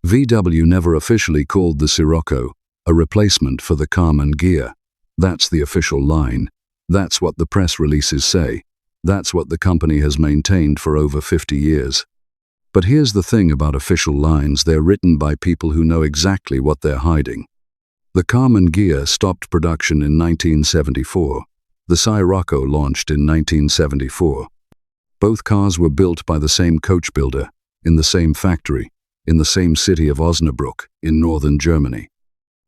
VW never officially called the Scirocco a replacement for the Karmann Ghia. That's the official line. That's what the press releases say. That's what the company has maintained for over 50 years. But here's the thing about official lines: they're written by people who know exactly what they're hiding. The Karmann Ghia stopped production in 1974. The Scirocco launched in 1974. Both cars were built by the same coach builder, in the same factory, in the same city of Osnabrück, in northern Germany.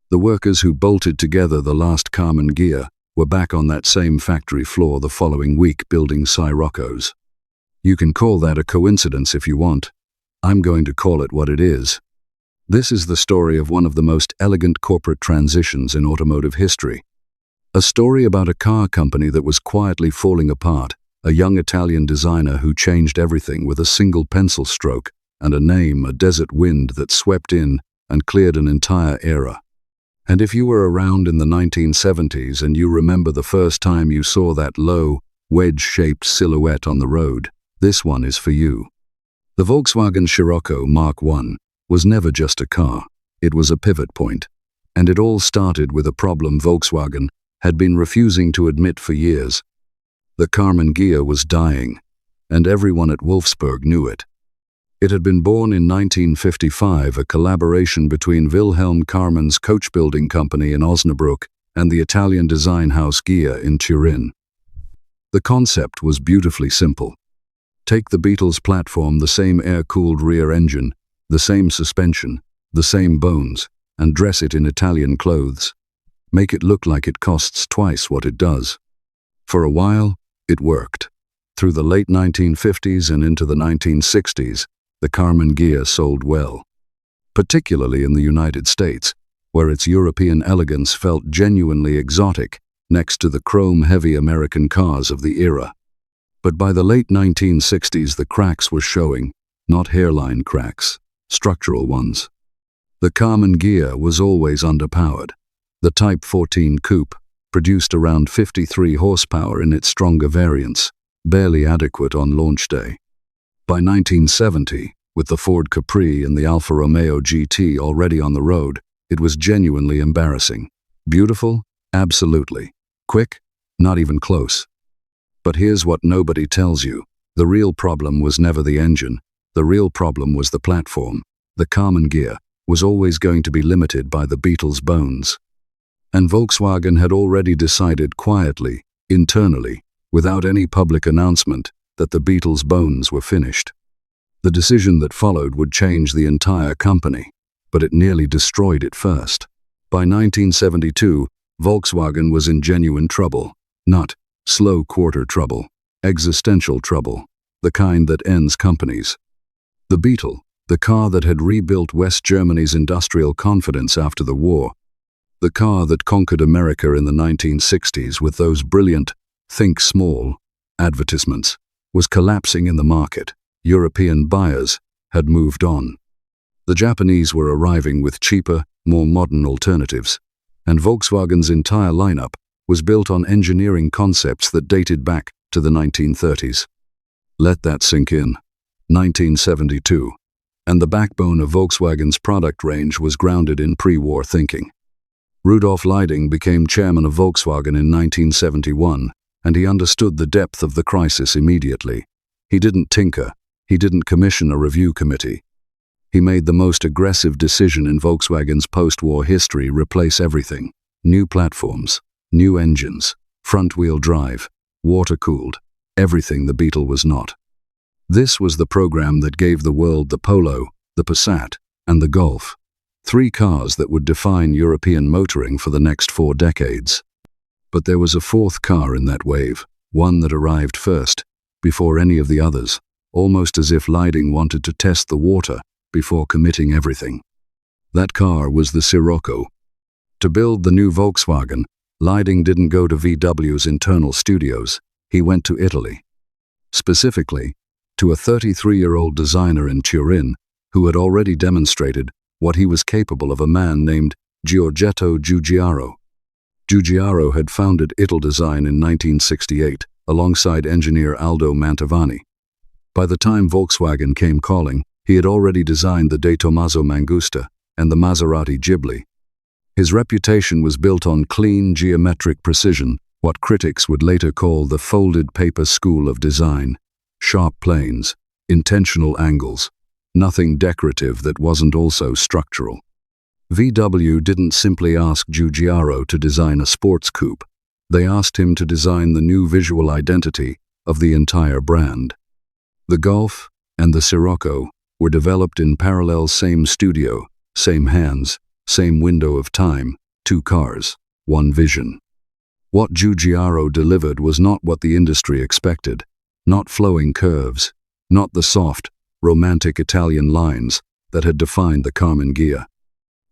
The workers who bolted together the last Karmann Ghia were back on that same factory floor the following week building Sciroccos. You can call that a coincidence if you want. I'm going to call it what it is. This is the story of one of the most elegant corporate transitions in automotive history. A story about a car company that was quietly falling apart, a young Italian designer who changed everything with a single pencil stroke, and a name, a desert wind that swept in and cleared an entire era. And if you were around in the 1970s and you remember the first time you saw that low, wedge-shaped silhouette on the road, this one is for you. The Volkswagen Scirocco Mk1 was never just a car, it was a pivot point. And it all started with a problem Volkswagen had been refusing to admit for years. The Karmann Ghia was dying, and everyone at Wolfsburg knew it. It had been born in 1955, a collaboration between Wilhelm Karmann's coach-building company in Osnabrück and the Italian design house Ghia in Turin. The concept was beautifully simple. Take the Beetles platform, the same air-cooled rear engine, the same suspension, the same bones, and dress it in Italian clothes. Make it look like it costs twice what it does. For a while, it worked. Through the late 1950s and into the 1960s, the Karmann Ghia sold well, particularly in the United States, where its European elegance felt genuinely exotic next to the chrome-heavy American cars of the era. But by the late 1960s, the cracks were showing, not hairline cracks, structural ones. The Karmann Ghia was always underpowered. The Type 14 coupe produced around 53 horsepower in its stronger variants, barely adequate on launch day. By 1970, with the Ford Capri and the Alfa Romeo GT already on the road, it was genuinely embarrassing. Beautiful? Absolutely. Quick? Not even close. But here's what nobody tells you. The real problem was never the engine. The real problem was the platform. The Karmann Ghia was always going to be limited by the Beetles' bones. And Volkswagen had already decided quietly, internally, without any public announcement, that the Beetles' bones were finished. The decision that followed would change the entire company, but it nearly destroyed it first. By 1972, Volkswagen was in genuine trouble, not slow quarter trouble, existential trouble, the kind that ends companies. The Beetle, the car that had rebuilt West Germany's industrial confidence after the war, the car that conquered America in the 1960s with those brilliant, think small advertisements, was collapsing in the market. European buyers had moved on. The Japanese were arriving with cheaper, more modern alternatives, and Volkswagen's entire lineup was built on engineering concepts that dated back to the 1930s. Let that sink in. 1972. And the backbone of Volkswagen's product range was grounded in pre-war thinking. Rudolf Leiding became chairman of Volkswagen in 1971, and he understood the depth of the crisis immediately. He didn't tinker. He didn't commission a review committee. He made the most aggressive decision in Volkswagen's post-war history: replace everything. New platforms, new engines, front-wheel drive, water-cooled, everything the Beetle was not. This was the program that gave the world the Polo, the Passat, and the Golf. 3 cars that would define European motoring for the next 4 decades. But there was a 4th car in that wave, one that arrived first, before any of the others, almost as if Leiding wanted to test the water before committing everything. That car was the Scirocco. To build the new Volkswagen, Leiding didn't go to VW's internal studios, he went to Italy. Specifically, to a 33-year-old designer in Turin who had already demonstrated what he was capable of, a man named Giorgetto Giugiaro. Giugiaro had founded Italdesign in 1968 alongside engineer Aldo Mantovani. By the time Volkswagen came calling, He had already designed the De Tomaso Mangusta and the Maserati Ghibli. His reputation was built on clean, geometric precision, what critics would later call the folded paper school of design. Sharp planes, intentional angles, nothing decorative that wasn't also structural. VW didn't simply ask Giugiaro to design a sports coupe. They asked him to design the new visual identity of the entire brand. The Golf and the Scirocco were developed in parallel, same studio, same hands, same window of time, two cars, one vision. What Giugiaro delivered was not what the industry expected, not flowing curves, not the soft, romantic Italian lines that had defined the Karmann Ghia.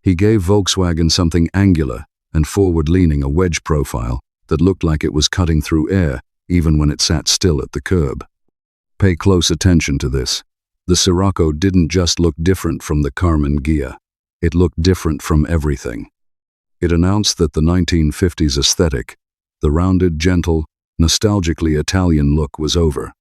He gave Volkswagen something angular and forward-leaning, a wedge profile that looked like it was cutting through air even when it sat still at the curb. Pay close attention to this. The Scirocco didn't just look different from the Karmann Ghia. It looked different from everything. It announced that the 1950s aesthetic, the rounded, gentle, nostalgically Italian look, was over.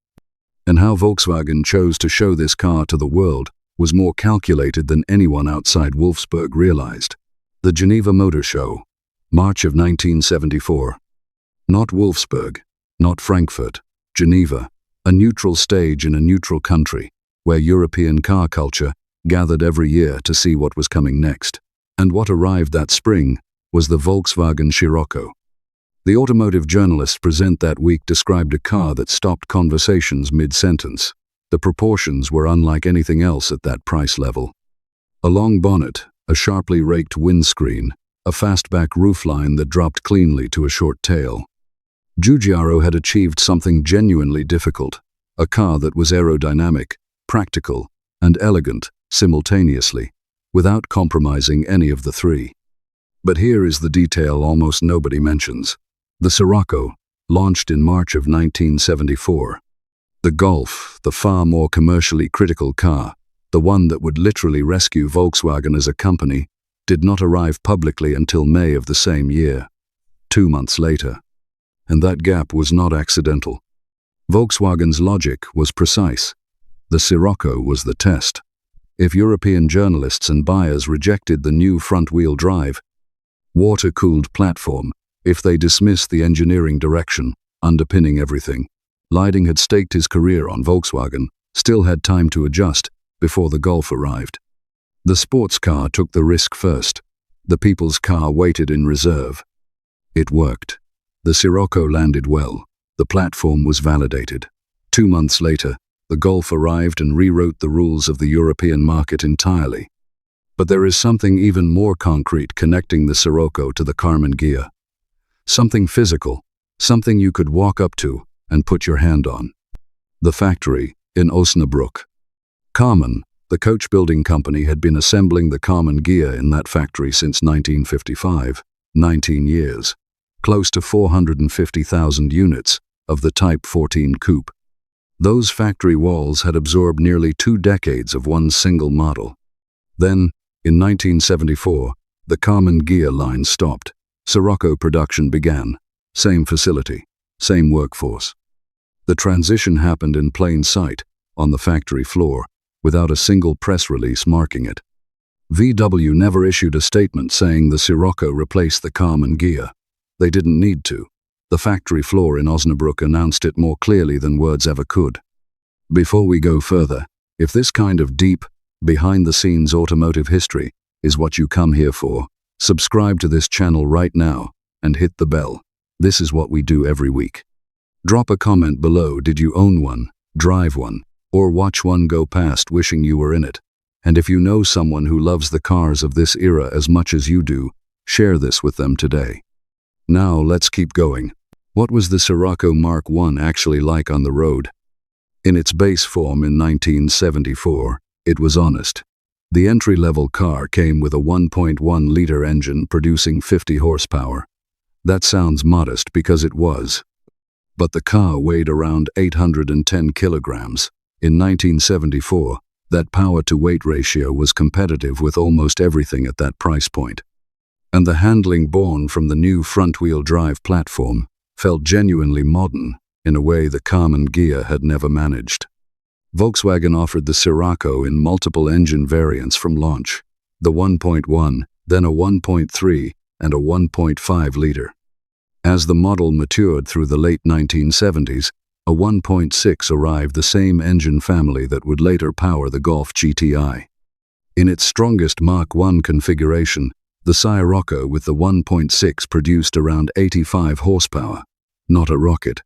And how Volkswagen chose to show this car to the world was more calculated than anyone outside Wolfsburg realized. The Geneva Motor Show, March of 1974. Not Wolfsburg, not Frankfurt, Geneva, a neutral stage in a neutral country, where European car culture gathered every year to see what was coming next. And what arrived that spring was the Volkswagen Scirocco. The automotive journalists present that week described a car that stopped conversations mid-sentence. The proportions were unlike anything else at that price level. A long bonnet, a sharply raked windscreen, a fastback roofline that dropped cleanly to a short tail. Giugiaro had achieved something genuinely difficult, a car that was aerodynamic, practical, and elegant simultaneously, without compromising any of the three. But here is the detail almost nobody mentions. The Scirocco, launched in March of 1974. The Golf, the far more commercially critical car, the one that would literally rescue Volkswagen as a company, did not arrive publicly until May of the same year, 2 months later. And that gap was not accidental. Volkswagen's logic was precise. The Scirocco was the test. If European journalists and buyers rejected the new front-wheel drive, water-cooled platform, if they dismissed the engineering direction underpinning everything, Leiding had staked his career on Volkswagen, still had time to adjust before the Golf arrived. The sports car took the risk first. The people's car waited in reserve. It worked. The Scirocco landed well. The platform was validated. 2 months later, the Golf arrived and rewrote the rules of the European market entirely. But there is something even more concrete connecting the Scirocco to the Karmann Ghia. Something physical, something you could walk up to and put your hand on. The factory in Osnabrück. Karmann, the coach-building company, had been assembling the Karmann Ghia in that factory since 1955, 19 years. Close to 450,000 units of the Type 14 coupe. Those factory walls had absorbed nearly 2 decades of one single model. Then, in 1974, the Karmann Ghia line stopped. Scirocco production began. Same facility, same workforce. The transition happened in plain sight, on the factory floor, without a single press release marking it. VW never issued a statement saying the Scirocco replaced the Karmann Ghia. They didn't need to. The factory floor in Osnabrück announced it more clearly than words ever could. Before we go further, if this kind of deep, behind-the-scenes automotive history is what you come here for, subscribe to this channel right now and hit the bell. This is what we do every week. Drop a comment below. Did you own one, drive one, or watch one go past wishing you were in it? And if you know someone who loves the cars of this era as much as you do, share this with them today. Now let's keep going. What was the Scirocco Mk1 actually like on the road? In its base form in 1974, it was honest. The entry-level car came with a 1.1-liter engine producing 50 horsepower. That sounds modest because it was. But the car weighed around 810 kilograms. In 1974, that power-to-weight ratio was competitive with almost everything at that price point. And the handling born from the new front-wheel drive platform felt genuinely modern in a way the Karmann Ghia had never managed. Volkswagen offered the Scirocco in multiple engine variants from launch, the 1.1, then a 1.3, and a 1.5-liter. As the model matured through the late 1970s, a 1.6 arrived, the same engine family that would later power the Golf GTI. In its strongest Mk1 configuration, the Scirocco with the 1.6 produced around 85 horsepower, not a rocket.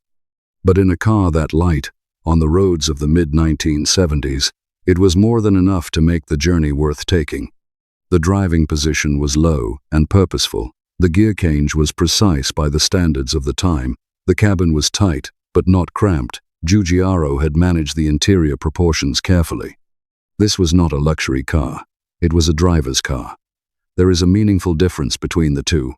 But in a car that light, on the roads of the mid-1970s, it was more than enough to make the journey worth taking. The driving position was low and purposeful. The gear change was precise by the standards of the time. The cabin was tight, but not cramped. Giugiaro had managed the interior proportions carefully. This was not a luxury car. It was a driver's car. There is a meaningful difference between the two.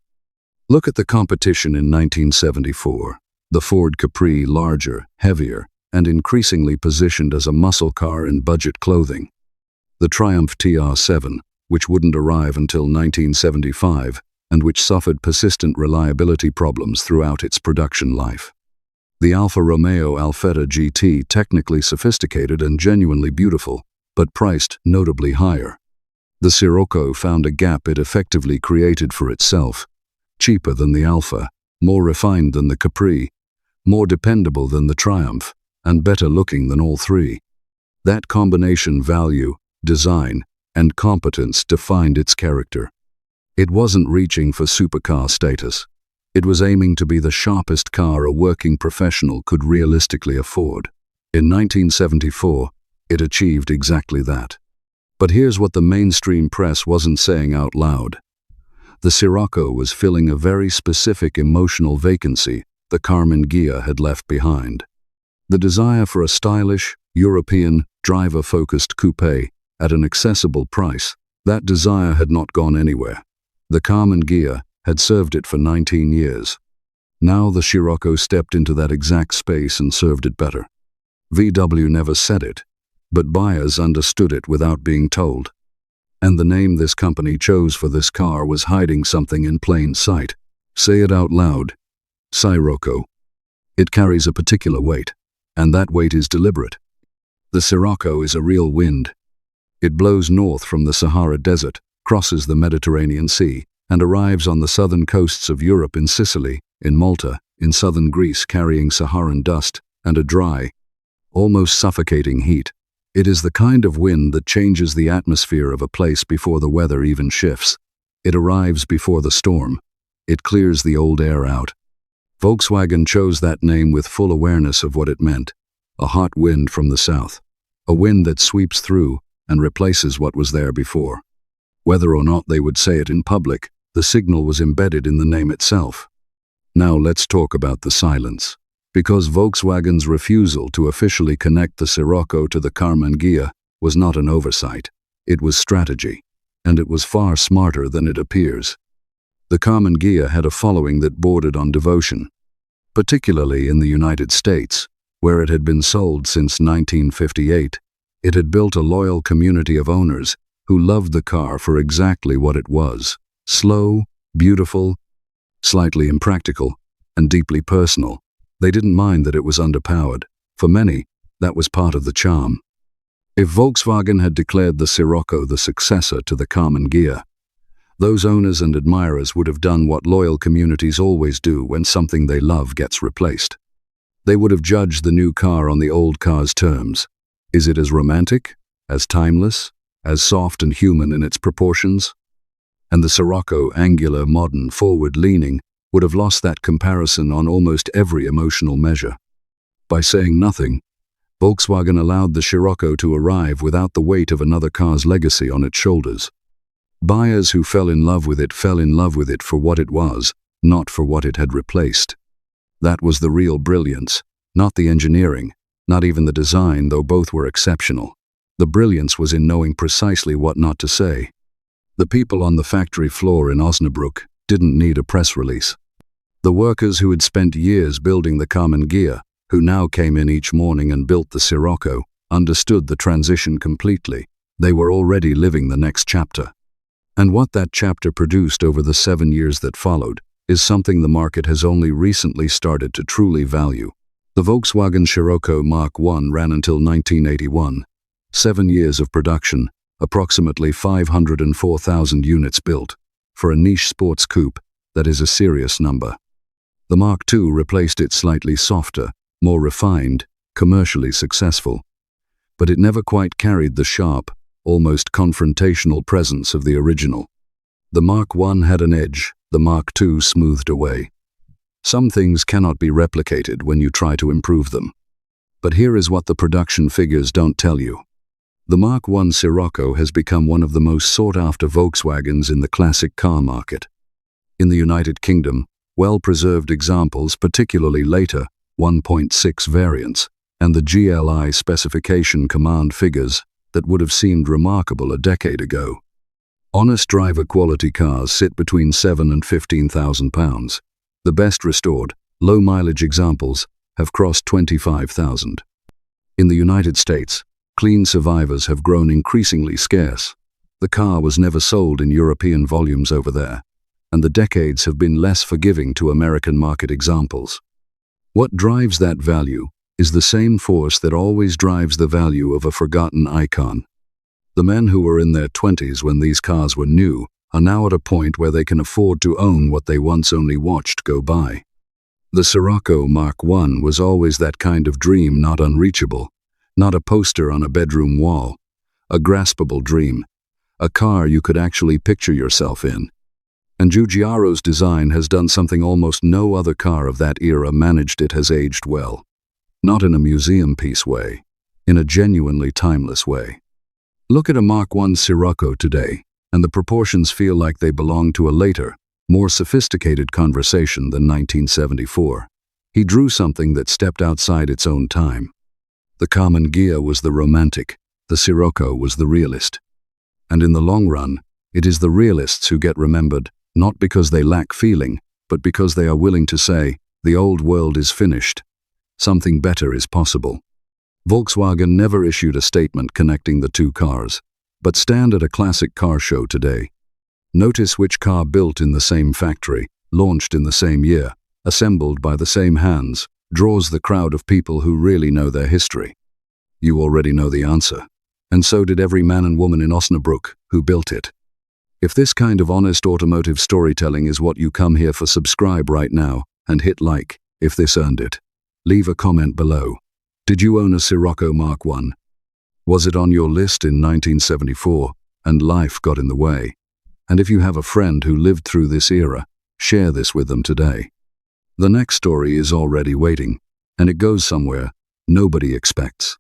Look at the competition in 1974. The Ford Capri, larger, heavier, and increasingly positioned as a muscle car in budget clothing. The Triumph TR7, which wouldn't arrive until 1975, and which suffered persistent reliability problems throughout its production life. The Alfa Romeo Alfetta GT, technically sophisticated and genuinely beautiful, but priced notably higher. The Scirocco found a gap it effectively created for itself. Cheaper than the Alfa, more refined than the Capri, more dependable than the Triumph, and better looking than all three. That combination, value, design, and competence, defined its character. It wasn't reaching for supercar status. It was aiming to be the sharpest car a working professional could realistically afford. In 1974, it achieved exactly that. But here's what the mainstream press wasn't saying out loud. The Scirocco was filling a very specific emotional vacancy the Karmann Ghia had left behind. The desire for a stylish, European, driver-focused coupe at an accessible price, that desire had not gone anywhere. The Karmann Ghia had served it for 19 years. Now the Scirocco stepped into that exact space and served it better. VW never said it, but buyers understood it without being told. And the name this company chose for this car was hiding something in plain sight. Say it out loud. Scirocco. It carries a particular weight, and that weight is deliberate. The Scirocco is a real wind. It blows north from the Sahara Desert, crosses the Mediterranean Sea, and arrives on the southern coasts of Europe, in Sicily, in Malta, in southern Greece, carrying Saharan dust and a dry, almost suffocating heat. It is the kind of wind that changes the atmosphere of a place before the weather even shifts. It arrives before the storm. It clears the old air out. Volkswagen chose that name with full awareness of what it meant. A hot wind from the south. A wind that sweeps through and replaces what was there before. Whether or not they would say it in public, the signal was embedded in the name itself. Now let's talk about the silence. Because Volkswagen's refusal to officially connect the Scirocco to the Karmann Ghia was not an oversight. It was strategy, and it was far smarter than it appears. The Karmann Ghia had a following that bordered on devotion, particularly in the United States, where it had been sold since 1958. It had built a loyal community of owners who loved the car for exactly what it was: slow, beautiful, slightly impractical, and deeply personal. They didn't mind that it was underpowered. For many, that was part of the charm. If Volkswagen had declared the Scirocco the successor to the Karmann Ghia, those owners and admirers would have done what loyal communities always do when something they love gets replaced. They would have judged the new car on the old car's terms. Is it as romantic, as timeless, as soft and human in its proportions? And the Scirocco, angular, modern, forward-leaning, would have lost that comparison on almost every emotional measure. By saying nothing, Volkswagen allowed the Scirocco to arrive without the weight of another car's legacy on its shoulders. Buyers who fell in love with it for what it was, not for what it had replaced. That was the real brilliance, not the engineering, not even the design, though both were exceptional. The brilliance was in knowing precisely what not to say. The people on the factory floor in Osnabrück didn't need a press release. The workers who had spent years building the Karmann Ghia, who now came in each morning and built the Scirocco, understood the transition completely. They were already living the next chapter. And what that chapter produced over the 7 years that followed is something the market has only recently started to truly value. The Volkswagen Scirocco Mk1 ran until 1981. 7 years of production, approximately 504,000 units built. For a niche sports coupe, that is a serious number. The Mark II replaced it, slightly softer, more refined, commercially successful. But it never quite carried the sharp, almost confrontational presence of the original. The Mark I had an edge, the Mark II smoothed away. Some things cannot be replicated when you try to improve them. But here is what the production figures don't tell you. The Mark I Scirocco has become one of the most sought-after Volkswagens in the classic car market. In the United Kingdom, well-preserved examples, particularly later 1.6 variants, and the GLI specification command figures that would have seemed remarkable a decade ago. Honest driver quality cars sit between £7,000 and £15,000. The best restored, low-mileage examples have crossed 25,000. In the United States, clean survivors have grown increasingly scarce. The car was never sold in European volumes over there, and the decades have been less forgiving to American market examples. What drives that value is the same force that always drives the value of a forgotten icon. The men who were in their 20s when these cars were new are now at a point where they can afford to own what they once only watched go by. The Scirocco Mark I was always that kind of dream, not unreachable, not a poster on a bedroom wall, a graspable dream, a car you could actually picture yourself in. And Giugiaro's design has done something almost no other car of that era managed. It has aged well. Not in a museum piece way, in a genuinely timeless way. Look at a Mark I Scirocco today, and the proportions feel like they belong to a later, more sophisticated conversation than 1974. He drew something that stepped outside its own time. The Karmann Ghia was the romantic, the Scirocco was the realist. And in the long run, it is the realists who get remembered, not because they lack feeling, but because they are willing to say, the old world is finished. Something better is possible. Volkswagen never issued a statement connecting the two cars, but stand at a classic car show today. Notice which car built in the same factory, launched in the same year, assembled by the same hands, draws the crowd of people who really know their history. You already know the answer, and so did every man and woman in Osnabrück who built it. If this kind of honest automotive storytelling is what you come here for, subscribe right now and hit like if this earned it. Leave a comment below. Did you own a Scirocco Mark I? Was it on your list in 1974 and life got in the way? And if you have a friend who lived through this era, share this with them today. The next story is already waiting, and it goes somewhere nobody expects.